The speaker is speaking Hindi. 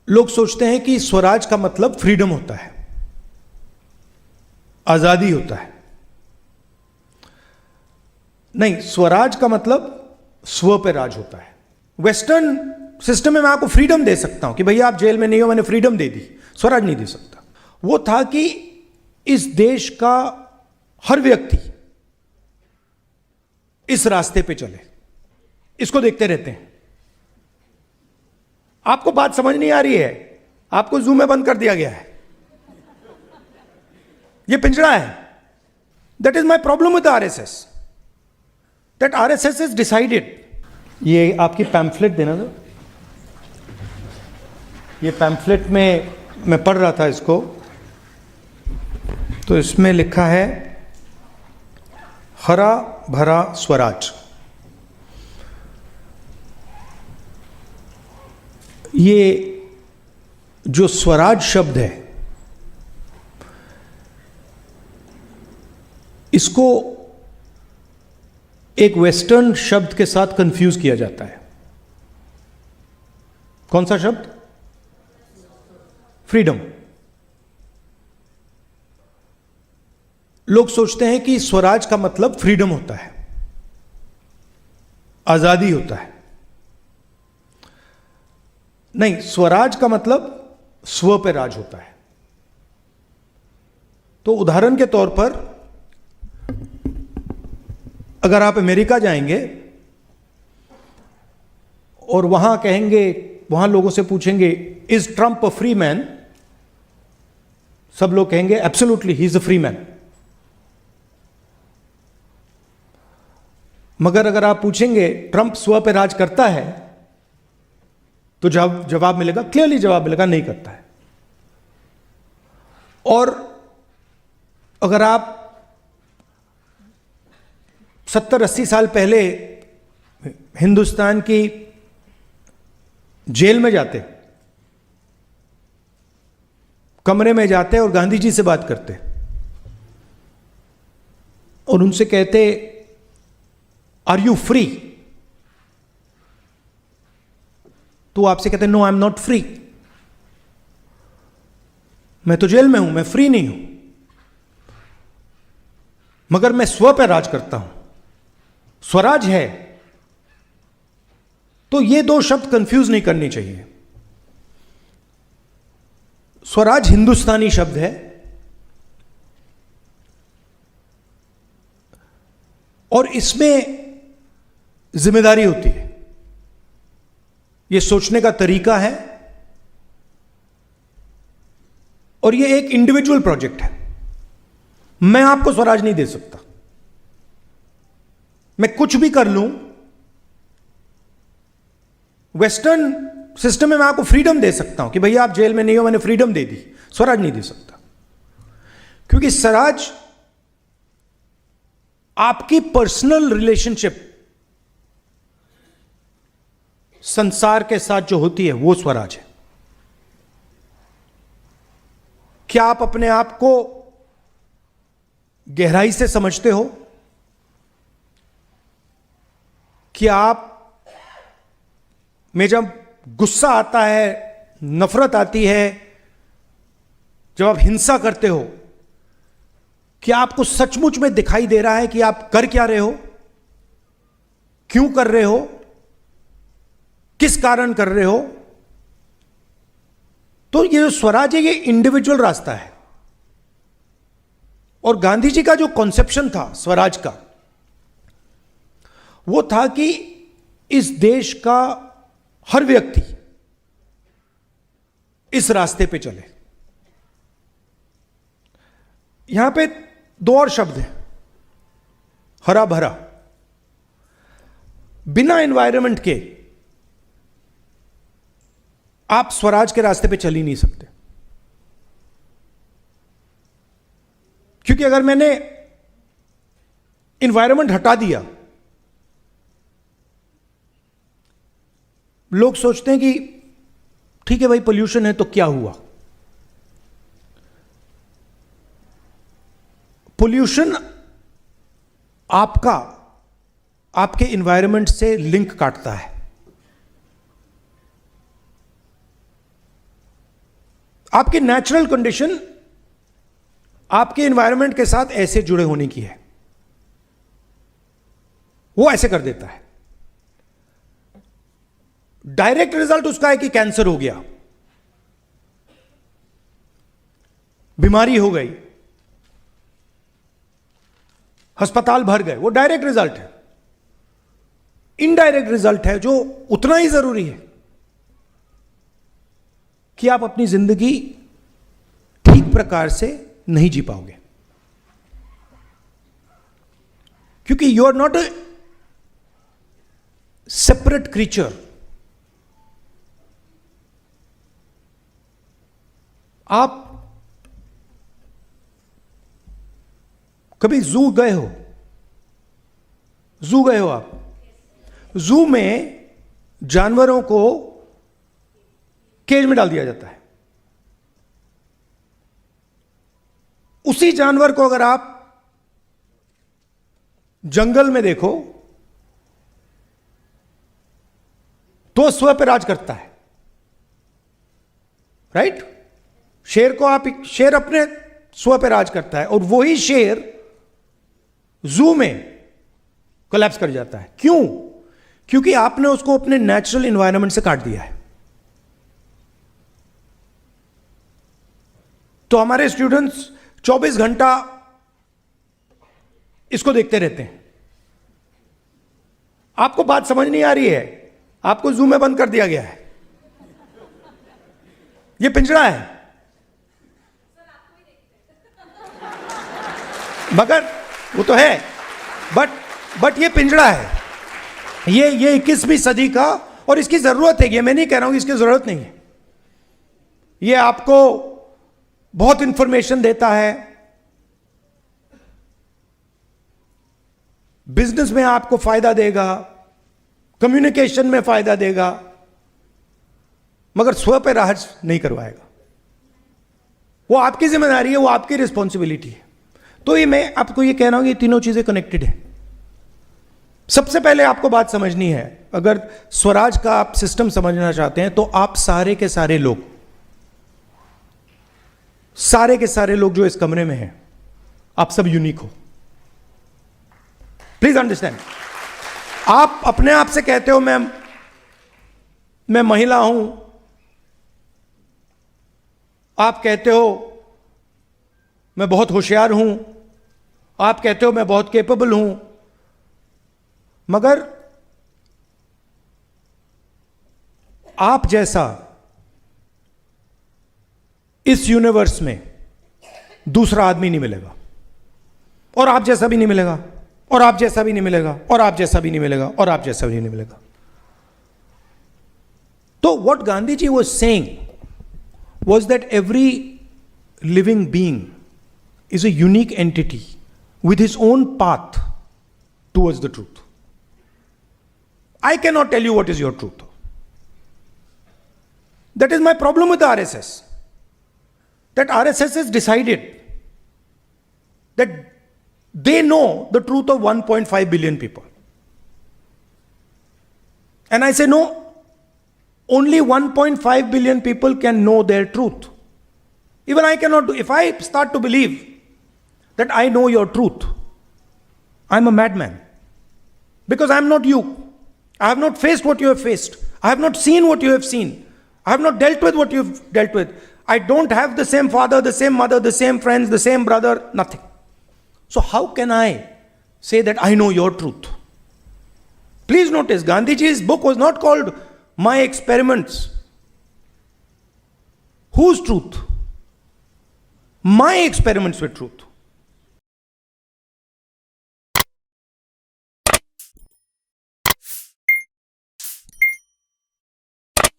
लोग सोचते हैं कि स्वराज का मतलब फ्रीडम होता है, आजादी होता है। नहीं, स्वराज का मतलब स्व पे राज होता है। वेस्टर्न सिस्टम में मैं आपको फ्रीडम दे सकता हूं कि भैया आप जेल में नहीं हो, मैंने फ्रीडम दे दी, स्वराज नहीं दे सकता। वो था कि इस देश का हर व्यक्ति इस रास्ते पे चले, इसको देखते रहते हैं। आपको बात समझ नहीं आ रही है, आपको जूम में बंद कर दिया गया है, ये पिंजरा है। That is my problem with RSS, that RSS is decided. ये आपकी पैम्फलेट देना था, ये पैम्फलेट में मैं पढ़ रहा था इसको, तो इसमें लिखा है हरा भरा स्वराज। ये जो स्वराज शब्द है, इसको एक वेस्टर्न शब्द के साथ कंफ्यूज किया जाता है। कौन सा शब्द? फ्रीडम। लोग सोचते हैं कि स्वराज का मतलब फ्रीडम होता है, आजादी होता है। नहीं, स्वराज का मतलब स्व पे राज होता है। तो उदाहरण के तौर पर अगर आप अमेरिका जाएंगे और वहां कहेंगे, वहां लोगों से पूछेंगे is Trump a free man, सब लोग कहेंगे absolutely he is a free man. मगर अगर आप पूछेंगे ट्रंप स्व पे राज करता है, तो जवाब मिलेगा, क्लियरली जवाब मिलेगा, नहीं करता है। और अगर आप 70-80 साल पहले हिंदुस्तान की जेल में जाते, कमरे में जाते और गांधी जी से बात करते और उनसे कहते आर यू फ्री, तो आपसे कहते no I am not free, मैं तो जेल में हूं, मैं फ्री नहीं हूं, मगर मैं स्व पर राज करता हूं, स्वराज है। तो ये दो शब्द कंफ्यूज नहीं करनी चाहिए। स्वराज हिंदुस्तानी शब्द है और इसमें जिम्मेदारी होती है, यह सोचने का तरीका है और यह एक इंडिविजुअल प्रोजेक्ट है। मैं आपको स्वराज नहीं दे सकता, मैं कुछ भी कर लूं। वेस्टर्न सिस्टम में मैं आपको फ्रीडम दे सकता हूं कि भैया आप जेल में नहीं हो, मैंने फ्रीडम दे दी, स्वराज नहीं दे सकता। क्योंकि स्वराज आपकी पर्सनल रिलेशनशिप संसार के साथ जो होती है वो स्वराज है। क्या आप अपने आप को गहराई से समझते हो? क्या आप में जब गुस्सा आता है, नफरत आती है, जब आप हिंसा करते हो, क्या आपको सचमुच में दिखाई दे रहा है कि आप कर क्या रहे हो, क्यों कर रहे हो, किस कारण कर रहे हो? तो ये जो स्वराज है, ये इंडिविजुअल रास्ता है। और गांधी जी का जो कॉन्सेप्शन था स्वराज का, वो था कि इस देश का हर व्यक्ति इस रास्ते पे चले। यहां पे दो और शब्द हैं, हरा भरा। बिना एनवायरनमेंट के आप स्वराज के रास्ते पे चल ही नहीं सकते। क्योंकि अगर मैंने एनवायरनमेंट हटा दिया, लोग सोचते हैं कि ठीक है भाई पोल्यूशन है तो क्या हुआ। पोल्यूशन आपके एनवायरनमेंट से लिंक काटता है। आपकी नेचुरल कंडीशन आपके एनवायरनमेंट के साथ ऐसे जुड़े होने की है, वो ऐसे कर देता है। डायरेक्ट रिजल्ट उसका है कि कैंसर हो गया, बीमारी हो गई, अस्पताल भर गए, वो डायरेक्ट रिजल्ट है। इनडायरेक्ट रिजल्ट है जो उतना ही जरूरी है कि आप अपनी जिंदगी ठीक प्रकार से नहीं जी पाओगे, क्योंकि you are not a separate creature. आप कभी जू गए हो? जू गए हो आप? जू में जानवरों को केज में डाल दिया जाता है। उसी जानवर को अगर आप जंगल में देखो तो स्व पे राज करता है, राइट? शेर को आप, शेर अपने स्व पे राज करता है, और वही शेर जू में कोलैप्स कर जाता है। क्यों? क्योंकि आपने उसको अपने नेचुरल एनवायरनमेंट से काट दिया है। तो हमारे स्टूडेंट्स 24 घंटा इसको देखते रहते हैं। आपको बात समझ नहीं आ रही है, आपको जू में बंद कर दिया गया है, यह पिंजरा है। मगर वो तो है, बट ये पिंजरा है, ये 21वीं सदी का, और इसकी जरूरत है। ये मैं नहीं कह रहा हूं कि इसकी जरूरत नहीं है। ये आपको बहुत इंफॉर्मेशन देता है, बिजनेस में आपको फायदा देगा, कम्युनिकेशन में फायदा देगा, मगर स्व पे राज नहीं करवाएगा। वो आपकी जिम्मेदारी है, वो आपकी रिस्पॉन्सिबिलिटी है। तो ये मैं आपको ये कह रहा हूं कि ये तीनों चीजें कनेक्टेड है। सबसे पहले आपको बात समझनी है, अगर स्वराज का आप सिस्टम समझना चाहते हैं तो आप सारे के सारे लोग जो इस कमरे में हैं, आप सब यूनिक हो। Please understand. आप अपने आप से कहते हो मैं महिला हूं, आप कहते हो मैं बहुत होशियार हूं, आप कहते हो मैं बहुत कैपेबल हूं, मगर आप जैसा इस यूनिवर्स में दूसरा आदमी नहीं मिलेगा, और आप जैसा भी नहीं मिलेगा, और आप जैसा भी नहीं मिलेगा, और आप जैसा भी नहीं मिलेगा, और आप जैसा भी नहीं मिलेगा। तो what Gandhi ji was saying was that every living being is a unique entity with his own path towards the truth. I cannot tell you what is your truth. That is my problem with the RSS. That RSS has decided that they know the truth of 1.5 billion people. And I say no, only 1.5 billion people can know their truth. Even I cannot do. If I start to believe that I know your truth, I'm a madman. Because I'm not you. I have not faced what you have faced. I have not seen what you have seen. I have not dealt with what you have dealt with. I don't have the same father, the same mother, the same friends, the same brother, nothing. So how can I say that I know your truth? Please notice, Gandhiji's book was not called My Experiments. Whose truth? My experiments with truth.